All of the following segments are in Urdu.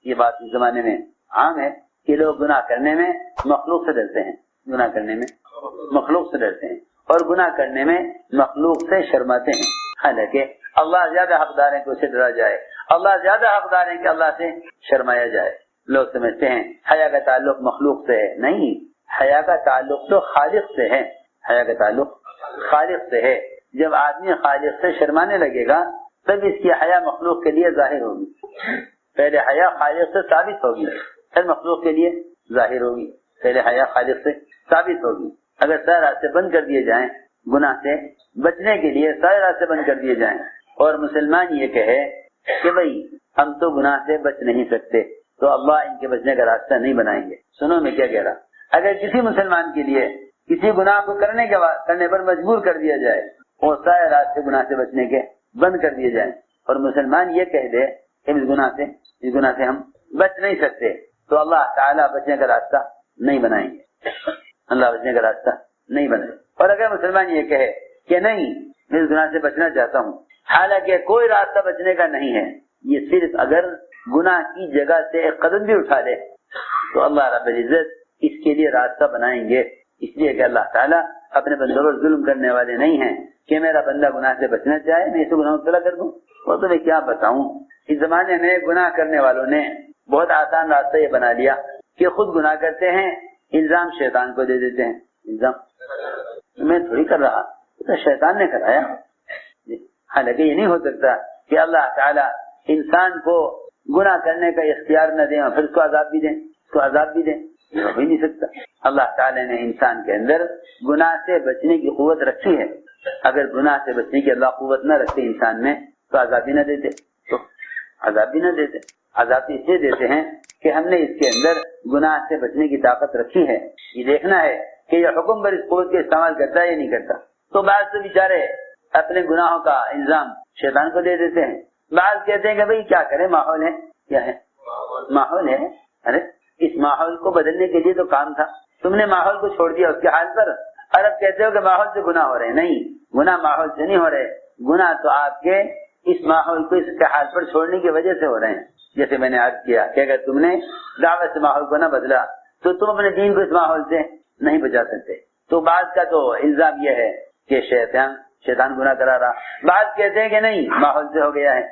یہ بات اس زمانے میں عام ہے کہ لوگ گناہ کرنے میں مخلوق سے ڈرتے ہیں، گناہ کرنے میں مخلوق سے ڈرتے ہیں اور گناہ کرنے میں مخلوق سے شرماتے ہیں، حالانکہ اللہ زیادہ حقدار ہے کہ اسے ڈرا جائے، اللہ زیادہ حقدار ہے کہ اللہ سے شرمایا جائے۔ لوگ سمجھتے ہیں حیا کا تعلق مخلوق سے ہے، نہیں، حیا کا تعلق تو خالق سے ہے، حیا کا تعلق خالق سے ہے۔ جب آدمی خالق سے شرمانے لگے گا تب اس کی حیا مخلوق کے لیے ظاہر ہوگی۔ پہلے حیا خالق سے ثابت ہوگی پھر مخلوق کے لیے ظاہر ہوگی، پہلے حیا خالق سے ثابت ہوگی۔ اگر سارے راستے بند کر دیے جائیں گناہ سے بچنے کے لیے، سارے راستے بند کر دیے جائیں اور مسلمان یہ کہے کہ بھئی ہم تو گناہ سے بچ نہیں سکتے، تو اللہ ان کے بچنے کا راستہ نہیں بنائیں گے۔ سنو میں کیا کہہ رہا، اگر کسی مسلمان کے لیے کسی گناہ کو کرنے پر مجبور کر دیا جائے اور سارے راستے گناہ سے بچنے کے بند کر دیے جائیں اور مسلمان یہ کہہ دے کہ اس گناہ سے ہم بچ نہیں سکتے، تو اللہ تعالیٰ بچنے کا راستہ نہیں بنائیں گے، اللہ بچنے کا راستہ نہیں بنائے۔ اور اگر مسلمان یہ کہے کہ نہیں میں اس گناہ سے بچنا چاہتا ہوں، حالانکہ کوئی راستہ بچنے کا نہیں ہے، یہ صرف اگر گناہ کی جگہ سے ایک قدم بھی اٹھا لے تو اللہ رب العزت اس کے لیے راستہ بنائیں گے، اس لیے کہ اللہ تعالیٰ اپنے بندوں پر ظلم کرنے والے نہیں ہیں کہ میرا بندہ گناہ سے بچنا چاہے میں اسے گناہ مبتلا کر دوں۔ وہ تو میں کیا بتاؤں، اس زمانے میں گناہ کرنے والوں نے بہت آسان راستہ یہ بنا لیا کہ خود گناہ کرتے ہیں، الزام شیطان کو دے دیتے ہیں، الزام میں تھوڑی کر رہا، تو شیطان نے کرایا۔ حالانکہ یہ نہیں ہو سکتا کہ اللہ تعالیٰ انسان کو گناہ کرنے کا اختیار نہ دیں اور پھر اس کو عذاب بھی دیں، یہ ہو ہی نہیں سکتا۔ اللہ تعالیٰ نے انسان کے اندر گناہ سے بچنے کی قوت رکھی ہے، اگر گناہ سے بچنے کی اللہ قوت نہ رکھتے انسان میں تو عذاب بھی نہ دیتے، عذاب اس لیے دیتے ہیں کہ ہم نے اس کے اندر گناہ سے بچنے کی طاقت رکھی ہے، یہ دیکھنا ہے کہ یہ حکم پر اس قوت کا استعمال کرتا ہے یا نہیں کرتا۔ تو بعض تو بیچارے اپنے گناہوں کا الزام شیطان کو دے دیتے ہیں، بعض کہتے ہیں کہ بھئی کیا کریں، ماحول ہے، کیا ہے ماحول ہے، ارے اس ماحول کو بدلنے کے لیے تو کام تھا، تم نے ماحول کو چھوڑ دیا اس کے حال پر، اور اب کہتے ہو کہ ماحول سے گناہ ہو رہے ہیں۔ نہیں، گناہ ماحول سے نہیں ہو رہے، گناہ تو آپ کے اس ماحول کو اس کے حال پر چھوڑنے کی وجہ سے ہو رہے ہیں۔ جیسے میں نے عرض کیا کہ اگر تم نے دعوت سے ماحول کو نہ بدلا تو تم اپنے دین کو اس ماحول سے نہیں بچا سکتے۔ تو بعض کا تو الزام یہ ہے کہ شیطان گناہ کرا رہا، بعض کہتے ہیں کہ نہیں ماحول سے ہو گیا ہے،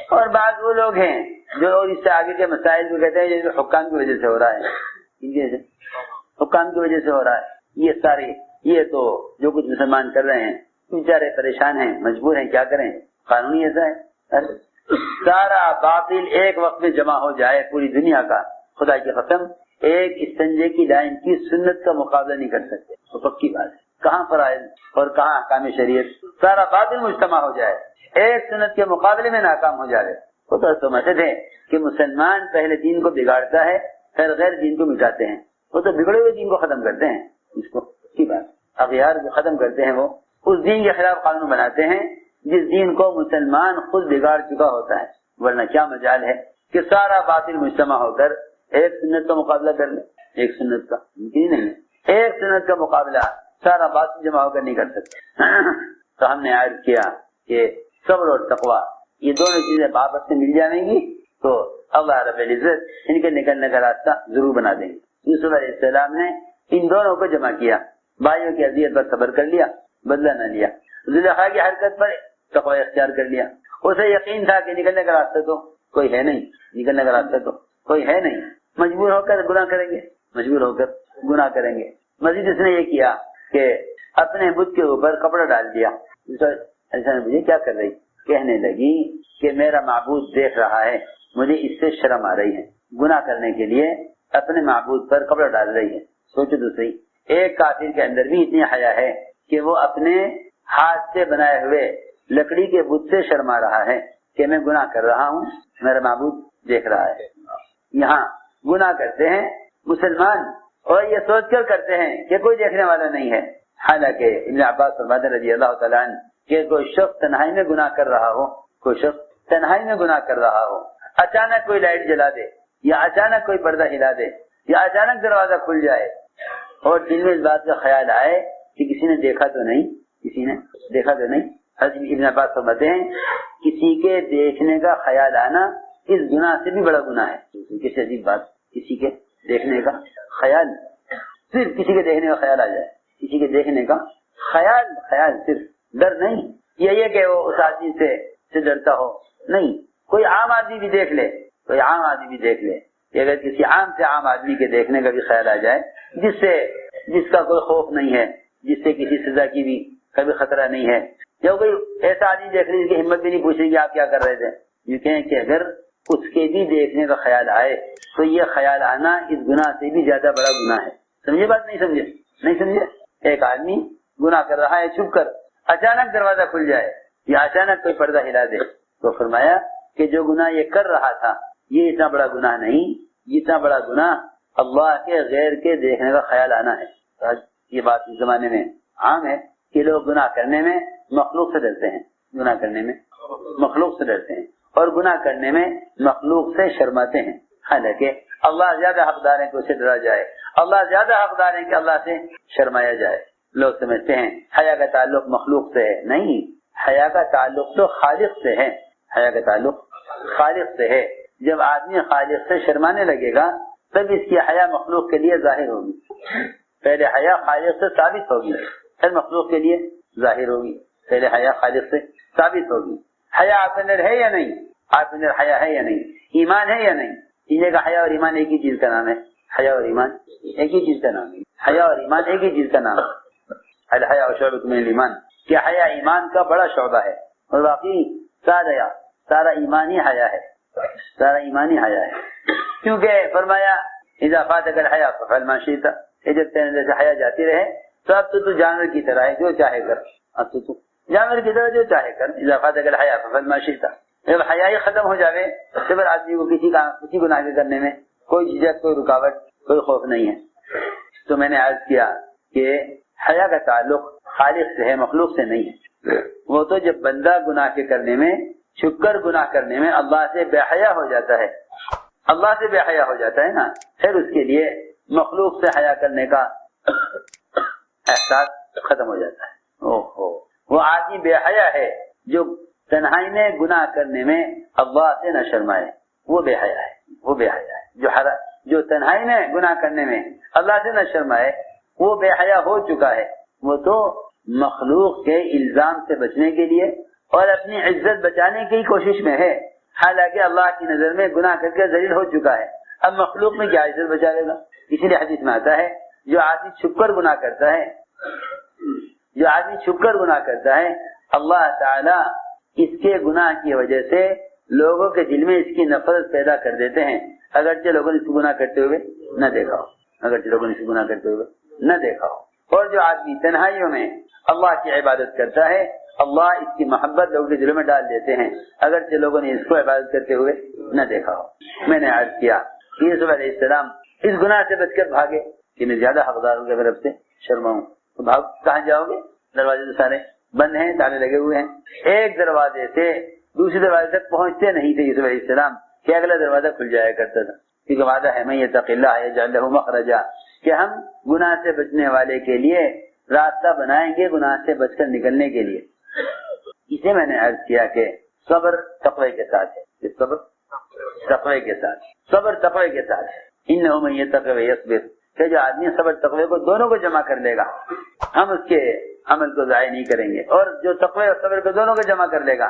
اور بعض وہ لوگ ہیں جو اس سے آگے کے مسائل کو کہتے ہیں جیسے حکام کی وجہ سے ہو رہا ہے، حکام کی وجہ سے ہو رہا ہے۔ یہ تو جو کچھ مسلمان کر رہے ہیں بیچارے پریشان ہیں، مجبور ہیں، کیا کریں، قانونی ایسا ہے۔ سارا باطل ایک وقت میں جمع ہو جائے پوری دنیا کا، خدا کی قسم ایک استنجے کی لائن کی سنت کا مقابلہ نہیں کر سکتے، تو پکی بات ہے۔ کہاں فرائض اور کہاں احکام شریعت، سارا باطل مجتمع ہو جائے، ایک سنت کے مقابلے میں ناکام ہو جائے۔ وہ تو سمجھتے تھے کہ مسلمان پہلے دین کو بگاڑتا ہے پھر غیر دین کو مٹاتے ہیں، وہ تو بگڑے ہوئے دین کو ختم کرتے ہیں، اس کو کی بات اغیار جو ختم کرتے ہیں وہ اس دین کے خلاف قانون بناتے ہیں جس دین کو مسلمان خود بگاڑ چکا ہوتا ہے۔ ورنہ کیا مجال ہے کہ سارا باطل مجتمع ہو کر ایک سنت کا مقابلہ کر لے، ایک سنت کا ممکن نہیں ہے، ایک سنت کا مقابلہ سارا باطل جمع ہو کر نہیں کر سکتے۔ تو ہم نے عرض کیا کہ صبر اور تقوی یہ دونوں چیزیں آپس میں مل جائیں گی تو اللہ رب العزت ان کے نکلنے کا راستہ ضرور بنا دیں گے۔ یوسف علیہ السلام نے ان دونوں کو جمع کیا، بھائیوں کی اذیت پر صبر کر لیا، بدلہ نہ لیا، زلیخا کی حرکت پر تقوی اختیار کر لیا، اسے یقین تھا کہ نکلنے کا راستہ تو کوئی ہے نہیں، نکلنے کا راستہ تو کوئی ہے نہیں، مجبور ہو کر گناہ کریں گے، مجبور ہو کر گناہ کریں گے۔ مزید اس نے یہ کیا کہ اپنے بت کے اوپر کپڑا ڈال دیا۔ ایسا مجھے کیا کر رہی، کہنے لگی کہ میرا معبود دیکھ رہا ہے، مجھے اس سے شرم آ رہی ہے، گناہ کرنے کے لیے اپنے معبود پر کپڑا ڈال رہی ہے۔ سوچو تو صحیح، ایک کافر کے اندر بھی اتنی حیا ہے کہ وہ اپنے ہاتھ سے بنائے ہوئے لکڑی کے بت سے شرما رہا ہے کہ میں گناہ کر رہا ہوں، میرا معبود دیکھ رہا ہے۔ یہاں گناہ کرتے ہیں مسلمان اور یہ سوچ کر کرتے ہیں کہ کوئی دیکھنے والا نہیں ہے، حالانکہ ابن عباس فرماتے رضی اللہ تعالیٰ عنہ کہ کوئی شخص تنہائی میں گناہ کر رہا ہو، کوئی شخص تنہائی میں گناہ کر رہا ہو، اچانک کوئی لائٹ جلا دے یا اچانک کوئی پردہ ہلا دے یا اچانک دروازہ کھل جائے اور دل میں اس بات کا خیال آئے کہ کسی نے دیکھا تو نہیں، کسی نے دیکھا تو نہیں۔ حضرت ابن عباس فرماتے ہیں کسی کے دیکھنے کا خیال آنا اس گناہ سے بھی بڑا گناہ ہے. کسی عجیب بات, کسی کے دیکھنے کا خیال, صرف کسی کے دیکھنے کا خیال آ جائے, کسی کے دیکھنے کا خیال صرف, ڈر نہیں یہ کہ وہ اس آدمی سے ڈرتا ہو, نہیں, کوئی عام آدمی بھی دیکھ لے, کوئی عام آدمی بھی دیکھ لے, اگر کسی عام سے عام آدمی کے دیکھنے کا بھی خیال آ جائے, جس کا کوئی خوف نہیں ہے, جس سے کسی سزا کی بھی کبھی خطرہ نہیں ہے, یا کوئی ایسا آدمی دیکھ لے جس کی ہمت بھی نہیں پوچھے گی آپ کیا کر رہے تھے, یہ کہیں کہ اگر اس کے بھی دیکھنے کا خیال آئے تو یہ خیال آنا اس گناہ سے بھی زیادہ بڑا گناہ ہے. سمجھے بات, نہیں سمجھے. ایک آدمی گناہ کر رہا ہے, چھپ کر اچانک دروازہ کھل جائے یا اچانک کوئی پردہ ہلا دے, تو فرمایا کہ جو گناہ یہ کر رہا تھا یہ اتنا بڑا گناہ نہیں, جتنا بڑا گناہ اللہ کے غیر کے دیکھنے کا خیال آنا ہے. یہ بات اس زمانے میں عام ہے کہ لوگ گناہ کرنے میں مخلوق سے ڈرتے ہیں, گناہ کرنے میں مخلوق سے ڈرتے ہیں, اور گناہ کرنے میں مخلوق سے شرماتے ہیں. حالانکہ اللہ زیادہ حقدار ہے کہ اسے ڈرا جائے, اللہ زیادہ حقدار ہے کہ اللہ سے شرمایا جائے. لوگ سمجھتے ہیں حیا کا تعلق مخلوق سے ہے, نہیں, حیا کا تعلق تو خالق سے ہے, حیا کا تعلق خالق سے ہے. جب آدمی خالق سے شرمانے لگے گا تب اس کی حیا مخلوق کے لیے ظاہر ہوگی. پہلے حیا خالق سے ثابت ہوگی, پھر مخلوق کے لیے ظاہر ہوگی. پہلے حیا خالق سے ثابت ہوگی. حیا آپ کے اندر ہے یا نہیں, آپ کے اندر حیا ہے یا نہیں, ایمان ہے یا نہیں. یہ کا حیا اور ایمان ایک ہی چیز کا نام ہے, حیا اور ایمان ایک ہی چیز کا نام ہے, حیا اور ایمان ایک ہی چیز کا نام ہے. الحیا شعبۃ من الایمان, کہ حیا ایمان کا بڑا شعبہ ہے, اور باقی سارا ایمانی حیا ہے, سارا ایمانی حیا ہے. کیونکہ فرمایا اذا فاتك الحیا فعل ما شئت, جب تیرے اندر سے حیا جاتی رہے تو اب تو جانور کی طرح ہے, جو چاہے کر, اب تو جانور کی طرح جو چاہے کر. اذا فاتك الحیا فعل ما شئت, جب حیا ہی ختم ہو جاوے تو پھر آدمی کو کسی گناہ کے کرنے میں کوئی جھجک, کوئی رکاوٹ, کوئی خوف نہیں ہے. تو میں نے عرض کیا کہ حیا کا تعلق خالق سے ہے, مخلوق سے نہیں ہے. وہ تو جب بندہ گناہ کے کرنے میں, چھپ کر گناہ کرنے میں اللہ سے بے حیا ہو جاتا ہے, اللہ سے بے حیا ہو جاتا ہے نا, پھر اس کے لیے مخلوق سے حیا کرنے کا احساس ختم ہو جاتا ہے. وہ آدمی بے حیا ہے جو تنہائی میں گناہ کرنے میں اللہ سے نہ شرمائے, وہ بے حیا ہے, وہ بے حیا ہے. جو تنہائی میں گناہ کرنے میں اللہ سے نہ شرمائے وہ بے حیا ہو چکا ہے. وہ تو مخلوق کے الزام سے بچنے کے لیے اور اپنی عزت بچانے کی کوشش میں ہے, حالانکہ اللہ کی نظر میں گناہ کر کے ذلیل ہو چکا ہے. اب مخلوق میں کیا عزت بچا لے گا. اسی لیے حدیث میں آتا ہے جو آدمی چھپ کر گناہ کرتا ہے, جو آدمی چھپ کر گناہ کرتا ہے, اللہ تعالی اس کے گناہ کی وجہ سے لوگوں کے دل میں اس کی نفرت پیدا کر دیتے ہیں, اگرچہ لوگوں نے اس کو گناہ کرتے ہوئے نہ دیکھا ہو, اگرچہ لوگوں نے اس کو گناہ کرتے ہوئے نہ دیکھا ہو. اور جو آدمی تنہائیوں میں اللہ کی عبادت کرتا ہے, اللہ اس کی محبت لوگوں کے دلوں میں ڈال دیتے ہیں, اگرچہ لوگوں نے اس کو عبادت کرتے ہوئے نہ دیکھا ہو. میں نے عرض کیا کہ یوسف علیہ السلام اس گناہ سے بچ کر بھاگے کہ میں زیادہ حقدار ہوں کہ اگر اب سے شرماؤں. تو بھاگ کہاں جاؤ گے, دروازے تو سارے بند ہیں, تالے لگے ہوئے ہیں. ایک دروازے سے دوسرے دروازے تک پہنچتے نہیں تھے یوسف علیہ السلام, کہ اگلا دروازہ کھل جایا کرتا تھا, کیونکہ وعدہ ہے من یتق اللہ یجعل لہ مخرجا, کہ ہم گناہ سے بچنے والے کے لیے راستہ بنائیں گے گناہ سے بچ کر نکلنے کے لیے. اسے میں نے عرض کیا کہ صبر تقوی کے ساتھ ہے, صبر تقوی کے ساتھ, صبر تقوی کے ساتھ ہے. انہ من یتق ویصبر, کہ جو آدمی صبر تقوی کو دونوں کو جمع کر لے گا ہم اس کے عمل کو ضائع نہیں کریں گے, اور جو تقوی اور صبر کو دونوں کو جمع کر لے گا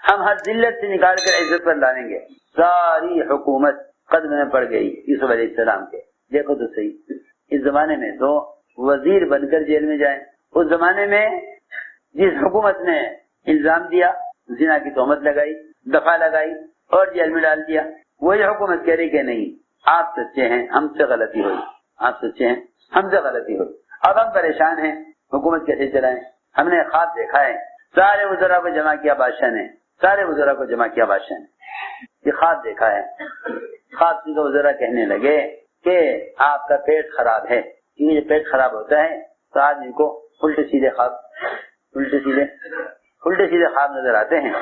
ہم ہر ذلت سے نکال کر عزت پر لائیں گے. ساری حکومت قدم میں پڑ گئی یوسف علیہ السلام کے. دیکھو تو صحیح, اس زمانے میں تو وزیر بن کر جیل میں جائیں, اس زمانے میں جس حکومت نے الزام دیا, زنا کی تہمت لگائی, دفعہ لگائی اور جیل میں ڈال دیا, وہی حکومت کہہ رہی کہ نہیں آپ سچے ہیں, ہم سے غلطی ہوئی, آپ سچے ہیں, ہم سے غلطی ہوئی. اب ہم پریشان ہیں, حکومت کیسے چلائیں. ہم نے خواب دیکھا ہے, سارے وزراء کو جمع کیا بادشاہ نے, سارے وزراء کو جمع کیا بادشاہ نے, یہ خواب دیکھا ہے. خواب سے وزراء کہنے لگے کہ آپ کا پیٹ خراب ہے, کیونکہ جب پیٹ خراب ہوتا ہے تو آدمی کو الٹے سیدھے خواب نظر آتے ہیں.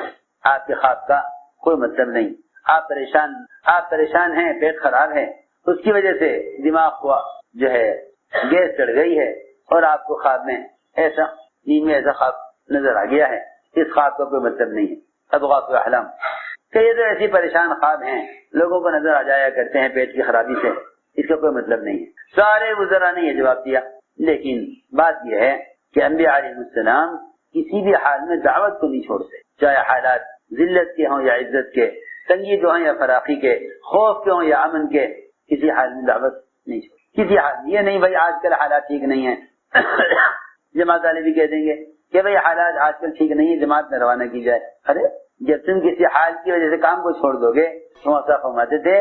آپ کے خواب کا کوئی مطلب نہیں, آپ پریشان ہیں, پیٹ خراب ہے, اس کی وجہ سے دماغ کو جو ہے گیس چڑھ گئی ہے اور آپ کو خواب میں ایسا نیند میں ایسا خواب نظر آ گیا ہے. اس خواب کا کوئی مطلب نہیں ہے. اضغاث احلام, کہ یہ تو ایسی پریشان خواب ہیں، لوگوں کو نظر آ جایا کرتے ہیں پیٹ کی خرابی سے، اس کا کوئی مطلب نہیں ہے۔ سارے وزراء نے یہ جواب دیا، لیکن بات یہ ہے کہ انبیاء علیہ السلام کسی بھی حال میں دعوت کو نہیں چھوڑتے، چاہے حالات ذلت کے ہوں یا عزت کے، تنگی کے ہوں یا فراخی کے، خوف کے ہوں یا امن کے، کسی حال میں دعوت نہیں چھوڑتے، کسی حال میں۔ یہ نہیں بھائی آج کل حالات ٹھیک نہیں ہیں جماعت والے بھی کہہ دیں گے کہ بھائی حالات آج کل ٹھیک نہیں ہے، جماعت میں روانہ کی جائے۔ ارے جب تم کسی حال کی وجہ سے کام کو چھوڑ دو گے تو ایسا فرماتے تھے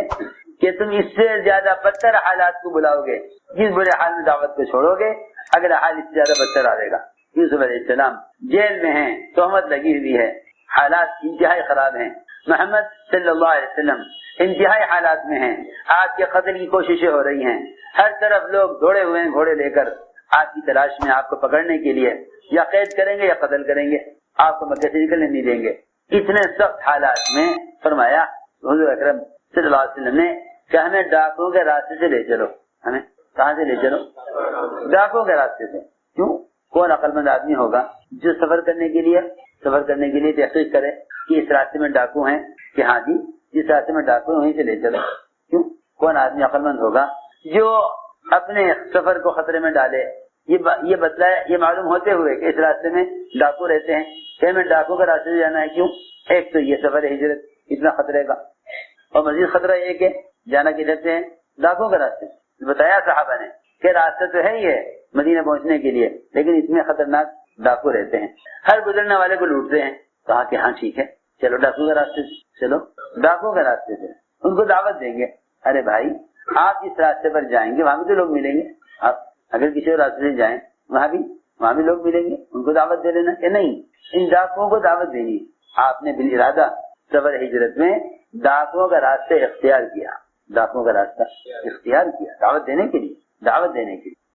کہ تم اس سے زیادہ بدتر حالات کو بلاؤ گے، جس برے حال میں دعوت کو چھوڑو گے اگلا حال اس سے زیادہ بدتر آئے گا۔ یوسف علیہ السلام جیل میں ہیں، تہمت لگی ہوئی ہے، حالات انتہائی خراب ہیں۔ محمد صلی اللہ علیہ وسلم انتہائی حالات میں ہیں، آپ کے قتل کی کوششیں ہو رہی ہیں، ہر طرف لوگ دوڑے ہوئے ہیں گھوڑے لے کر آپ کی تلاش میں، آپ کو پکڑنے کے لیے، یا قید کریں گے یا قتل کریں گے، آپ کو مکے سے نکلنے نہیں دیں گے۔ اتنے سخت حالات میں فرمایا حضور اکرم صلی اللہ علیہ وسلم نے کہ ہمیں ڈاکوں کے راستے سے لے چلو۔ ہمیں کہاں سے لے چلو؟ ڈاکوں کے راستے سے۔ کیوں؟ کون عقل مند آدمی ہوگا جو سفر کرنے کے لیے تحقیق کرے کہ اس راستے میں ڈاکو ہیں، کہ ہاں جی جس راستے میں ڈاکو ہیں وہیں سے لے چلو۔ کیوں؟ کون آدمی عقل مند ہوگا جو اپنے سفر کو خطرے میں ڈالے؟ یہ بتلائے، یہ معلوم ہوتے ہوئے کہ اس راستے میں ڈاکو رہتے ہیں، کہ ہمیں ڈاکو کا راستے سے جانا ہے۔ کیوں؟ ایک تو یہ سفر ہجرت اتنا خطرے کا، اور مزید خطرہ یہ کہ جانا کدھر سے ہے؟ ڈاکو کا راستے سے۔ بتایا صحابہ نے کہ راستہ تو ہے ہی ہے مدینہ پہنچنے کے لیے، لیکن اس میں خطرناک ڈاکو رہتے ہیں، ہر گزرنے والے کو لوٹتے ہیں۔ کہا کہ ہاں ٹھیک ہے، چلو ڈاکو کے راستے سے، چلو ڈاکو کے راستے سے ان کو دعوت دیں گے۔ ارے بھائی آپ جس راستے پر جائیں گے وہاں بھی تو لوگ ملیں گے، آپ اگر کسی اور راستے سے جائیں وہاں بھی لوگ ملیں گے، ان کو دعوت دے لینا کہ نہیں ان ڈاکوؤں کو دعوت دینی۔ آپ نے بالارادہ سفر ہجرت میں ڈاکوؤں کا راستہ اختیار کیا، ڈاکوؤں کا راستہ اختیار کیا دعوت دینے کے لیے۔